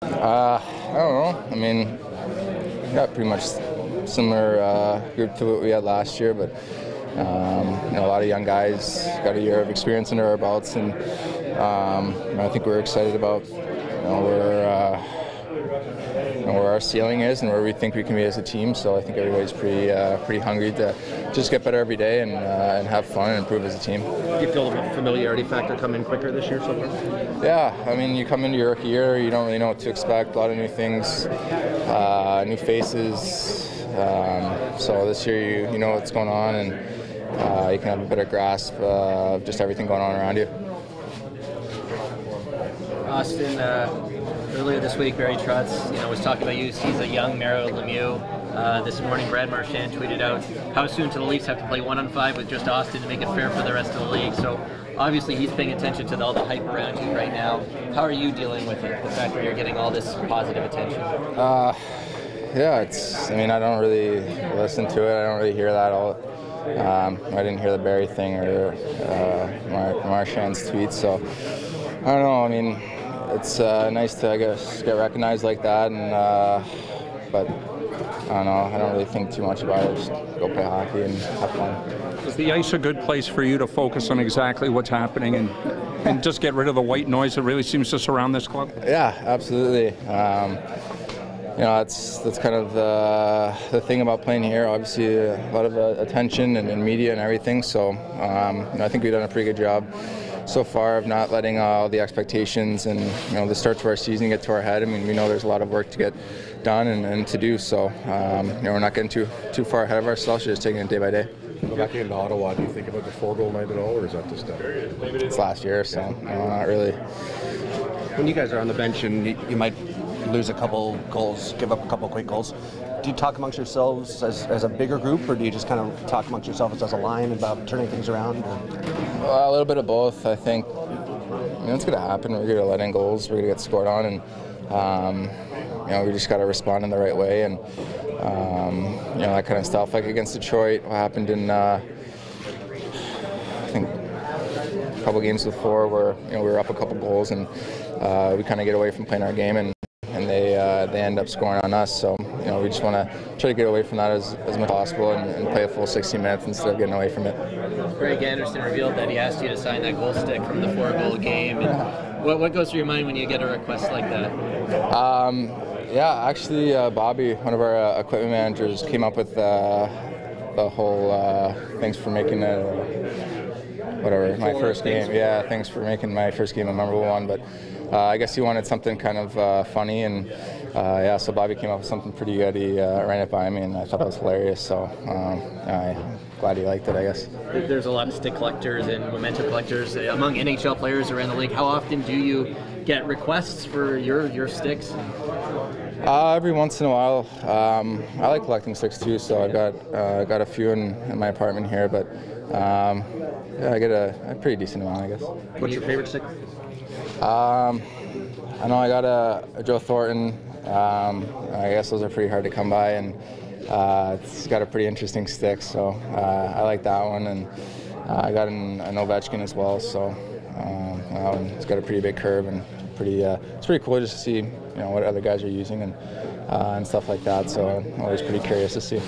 I don't know. I mean, we got pretty much similar group to what we had last year, but a lot of young guys got a year of experience under our belts, and I think we're excited about where our ceiling is and where we think we can be as a team. So I think everybody's pretty hungry to just get better every day and have fun and improve as a team. Do you feel the familiarity factor come in quicker this year so far? Yeah, I mean, you come into your rookie year, you don't really know what to expect. A lot of new things, new faces. So this year, you know what's going on, and you can have a better grasp of just everything going on around you. Auston, earlier this week, Barry Trotz, was talking about you. He's a young Mario Lemieux. This morning, Brad Marchand tweeted out, "How soon do the Leafs have to play 1-on-5 with just Auston to make it fair for the rest of the league?" So obviously, he's paying attention to all the hype around you right now. How are you dealing with it? The fact that you're getting all this positive attention. Yeah, I don't really listen to it. I don't really hear that all. I didn't hear the Barry thing or Marchand's tweets, so I don't know. I mean, it's nice to, I guess, get recognized like that, and but I don't know. I don't really think too much about it. Just go play hockey and have fun. Is the ice a good place for you to focus on exactly what's happening and just get rid of the white noise that really seems to surround this club? Yeah, absolutely. That's kind of the thing about playing here. Obviously, a lot of attention and media and everything. So I think we've done a pretty good job so far of not letting all the expectations and the start to our season get to our head. I mean, we know there's a lot of work to get done and to do. So we're not getting too far ahead of ourselves. Just taking it day by day. Go back into Ottawa. Do you think about the 4-goal night at all, or is that just it's last year? So not really. When you guys are on the bench and you might lose a couple goals, give up a couple quick goals, do you talk amongst yourselves as a bigger group, or do you just kind of talk amongst yourselves as a line about turning things around? A little bit of both, I think. It's going to happen. We're going to let in goals. We're going to get scored on, and we just got to respond in the right way, and that kind of stuff. Like against Detroit, what happened in I think a couple games before, where we were up a couple goals, and we kind of get away from playing our game, and they end up scoring on us. So we just want to try to get away from that as much as possible and play a full 60 minutes instead of getting away from it. Greg Anderson revealed that he asked you to sign that goal stick from the 4-goal game. And what goes through your mind when you get a request like that? Yeah, actually, Bobby, one of our equipment managers, came up with the whole thanks for making my first game. Yeah, thanks for making my first game a memorable one. But I guess he wanted something kind of funny, and so Bobby came up with something pretty good. He ran it by me, and I thought that was hilarious. So I'm glad he liked it, I guess. There's a lot of stick collectors and memento collectors among NHL players around the league. How often do you get requests for your sticks? Every once in a while. I like collecting sticks too, so I've got a few in my apartment here. But I get a pretty decent amount, I guess. What's your favorite stick? I know I got a Joe Thornton. I guess those are pretty hard to come by, and it's got a pretty interesting stick, so I like that one. And I got an Ovechkin as well, so it's got a pretty big curve, and it's pretty cool just to see what other guys are using and stuff like that. So I'm always pretty curious to see.